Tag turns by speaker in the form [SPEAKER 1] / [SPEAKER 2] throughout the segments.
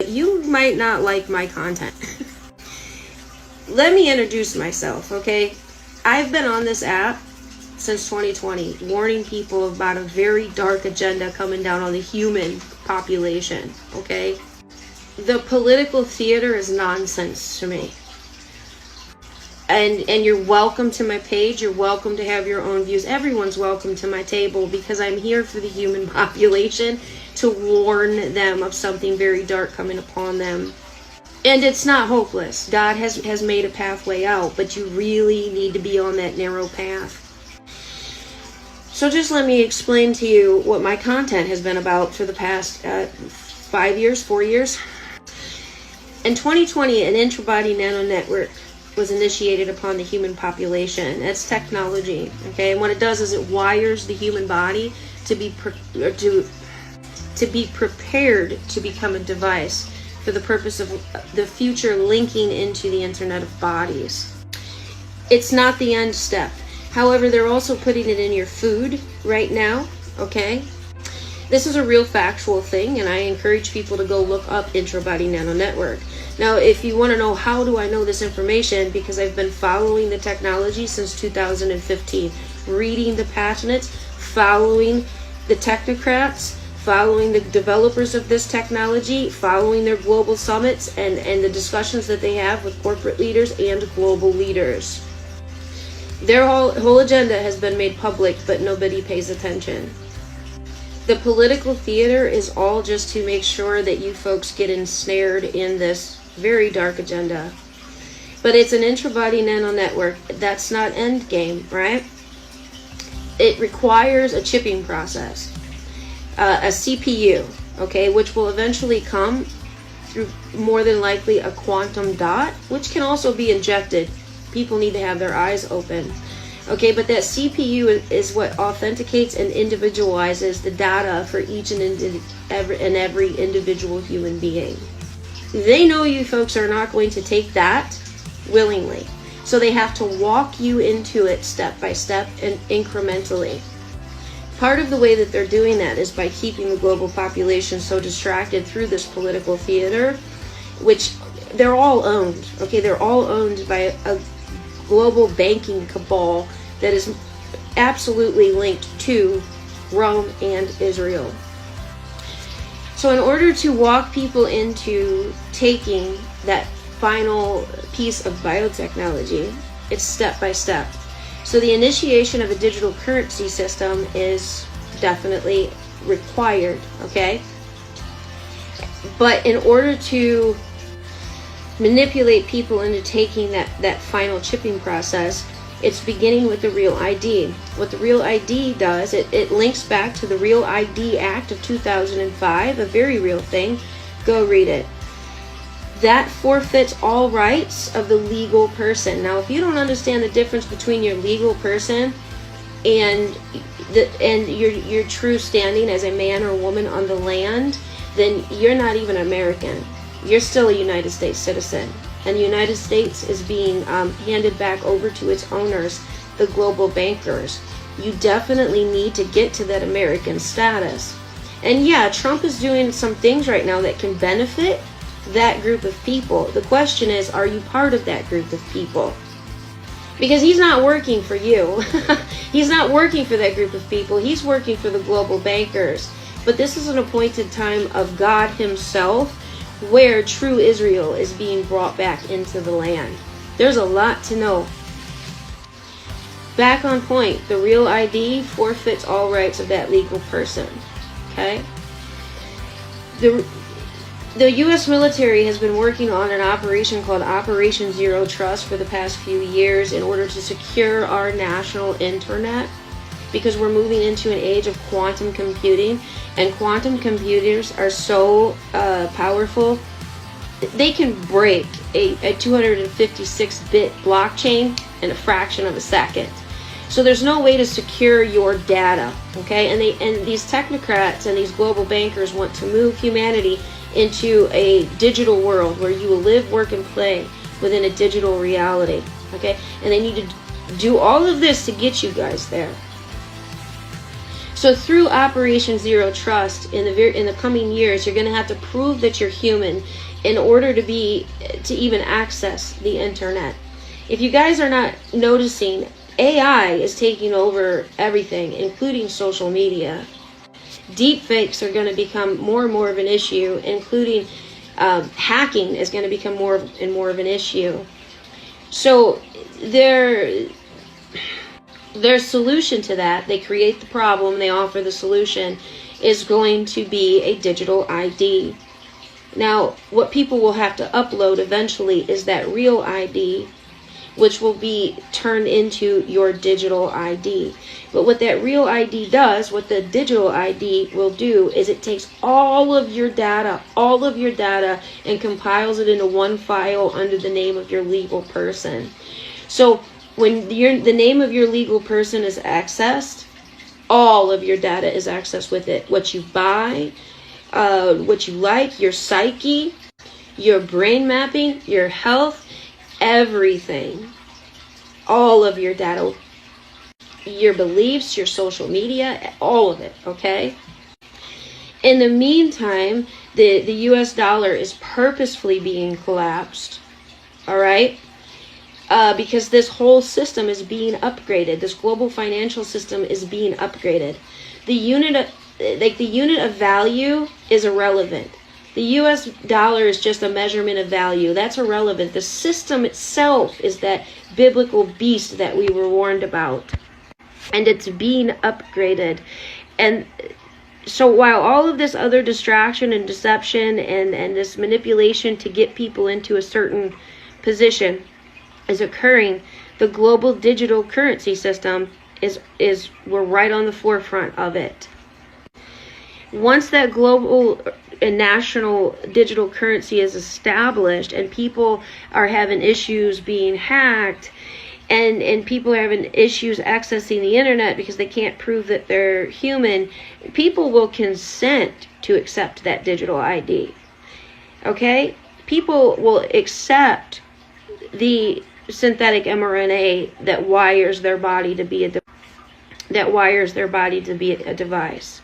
[SPEAKER 1] you might not like my content. Let me introduce myself, okay? I've been on this app since 2020, warning people about a very dark agenda coming down on the human population, okay? The political theater is nonsense to me. And you're welcome to my page. You're welcome to have your own views. Everyone's welcome to my table because I'm here for the human population to warn them of something very dark coming upon them. And it's not hopeless. God has made a pathway out, but you really need to be on that narrow path. So just let me explain to you what my content has been about for the past 4 years. In 2020, an intra-body nano network was initiated upon the human population. That's technology, okay? And what it does is it wires the human body to be prepared to become a device for the purpose of the future linking into the Internet of Bodies. It's not the end step. However, they're also putting it in your food right now, okay? This is a real factual thing, and I encourage people to go look up intra-body nano network. Now, if you want to know how do I know this information, because I've been following the technology since 2015, reading the passionates, following the technocrats, following the developers of this technology, following their global summits and the discussions that they have with corporate leaders and global leaders. Their whole agenda has been made public, but nobody pays attention. The political theater is all just to make sure that you folks get ensnared in this very dark agenda. But it's an intra-body nano network. That's not end game, right? It requires a chipping process, a CPU, okay, which will eventually come through more than likely a quantum dot, which can also be injected. People need to have their eyes open. Okay, but that CPU is what authenticates and individualizes the data for each and every individual human being. They know you folks are not going to take that willingly. So they have to walk you into it step by step and incrementally. Part of the way that they're doing that is by keeping the global population so distracted through this political theater, which they're all owned. Okay, they're all owned by a global banking cabal that is absolutely linked to Rome and Israel. So in order to walk people into taking that final piece of biotechnology, it's step by step. So the initiation of a digital currency system is definitely required, okay? But in order to manipulate people into taking that final chipping process, it's beginning with the Real ID. What the Real ID does, it links back to the Real ID Act of 2005, a very real thing. Go read it. That forfeits all rights of the legal person. Now, if you don't understand the difference between your legal person and your true standing as a man or woman on the land, then you're not even American. You're still a United States citizen. And the United States is being handed back over to its owners, the global bankers. You definitely need to get to that American status. And yeah, Trump is doing some things right now that can benefit that group of people. The question is, are you part of that group of people? Because he's not working for you. He's not working for that group of people. He's working for the global bankers. But this is an appointed time of God himself, where true Israel is being brought back into the land. There's a lot to know. Back on point, the Real ID forfeits all rights of that legal person. Okay? The U.S. military has been working on an operation called Operation Zero Trust for the past few years in order to secure our national internet, because we're moving into an age of quantum computing, and quantum computers are so powerful, they can break a 256-bit blockchain in a fraction of a second. So there's no way to secure your data, okay? And these technocrats and these global bankers want to move humanity into a digital world where you will live, work, and play within a digital reality, okay? And they need to do all of this to get you guys there. So through Operation Zero Trust in the coming years, you're going to have to prove that you're human in order to even access the internet. If you guys are not noticing, AI is taking over everything, including social media. Deepfakes are going to become more and more of an issue, including hacking is going to become more and more of an issue. So their solution to that, they create the problem, they offer the solution, is going to be a digital ID. Now, what people will have to upload eventually is that real ID, which will be turned into your digital ID. But what that real ID does, what the digital ID will do, is it takes all of your data, and compiles it into one file under the name of your legal person. So when the name of your legal person is accessed, all of your data is accessed with it. What you buy, what you like, your psyche, your brain mapping, your health, everything. All of your data, your beliefs, your social media, all of it, okay? In the meantime, the US dollar is purposefully being collapsed, all right? Because this whole system is being upgraded. This global financial system is being upgraded. The unit of value is irrelevant. The US dollar is just a measurement of value. That's irrelevant. The system itself is that biblical beast that we were warned about. And it's being upgraded. And so while all of this other distraction and deception and this manipulation to get people into a certain position is occurring, the global digital currency system we're right on the forefront of it. Once that global and national digital currency is established and people are having issues being hacked and people are having issues accessing the internet because they can't prove that they're human, people will consent to accept that digital ID. Okay? People will accept the synthetic mRNA that wires their body to be a device.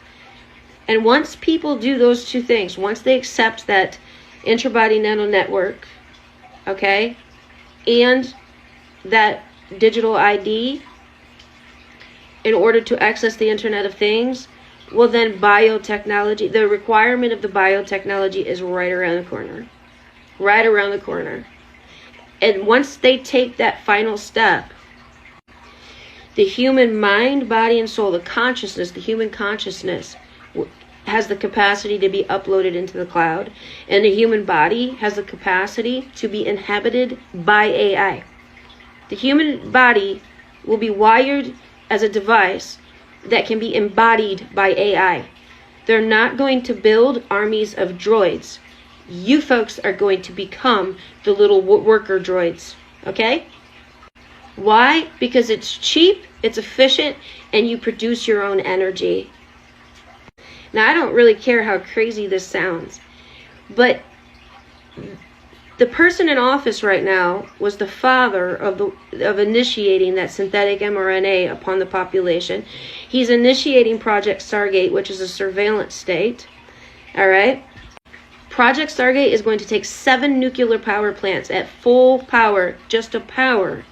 [SPEAKER 1] And once people do those two things, once they accept that intra-body nano network, okay, and that digital ID in order to access the Internet of Things, well then biotechnology, the requirement of the biotechnology is right around the corner. Right around the corner. And once they take that final step, the human mind, body, and soul, the consciousness, the human consciousness has the capacity to be uploaded into the cloud, and the human body has the capacity to be inhabited by AI. The human body will be wired as a device that can be embodied by AI. They're not going to build armies of droids. You folks are going to become the little worker droids, okay? Why? Because it's cheap, it's efficient, and you produce your own energy. Now, I don't really care how crazy this sounds, but the person in office right now was the father of initiating that synthetic mRNA upon the population. He's initiating Project Stargate, which is a surveillance state. All right? Project Stargate is going to take 7 nuclear power plants at full power just to power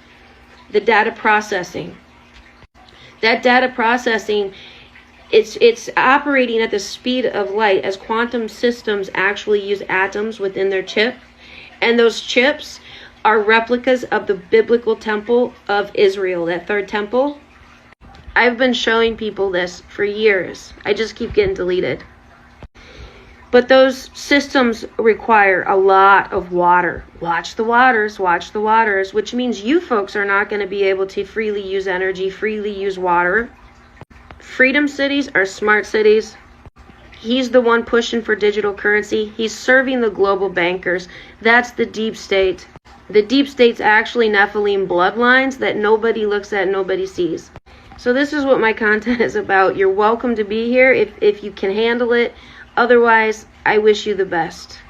[SPEAKER 1] the data processing. That data processing, it's operating at the speed of light as quantum systems actually use atoms within their chip. And those chips are replicas of the biblical temple of Israel, that third temple. I've been showing people this for years. I just keep getting deleted. But those systems require a lot of water. Watch the waters, which means you folks are not going to be able to freely use energy, freely use water. Freedom cities are smart cities. He's the one pushing for digital currency. He's serving the global bankers. That's the deep state. The deep state's actually Nephilim bloodlines that nobody looks at, nobody sees. So this is what my content is about. You're welcome to be here if you can handle it. Otherwise, I wish you the best.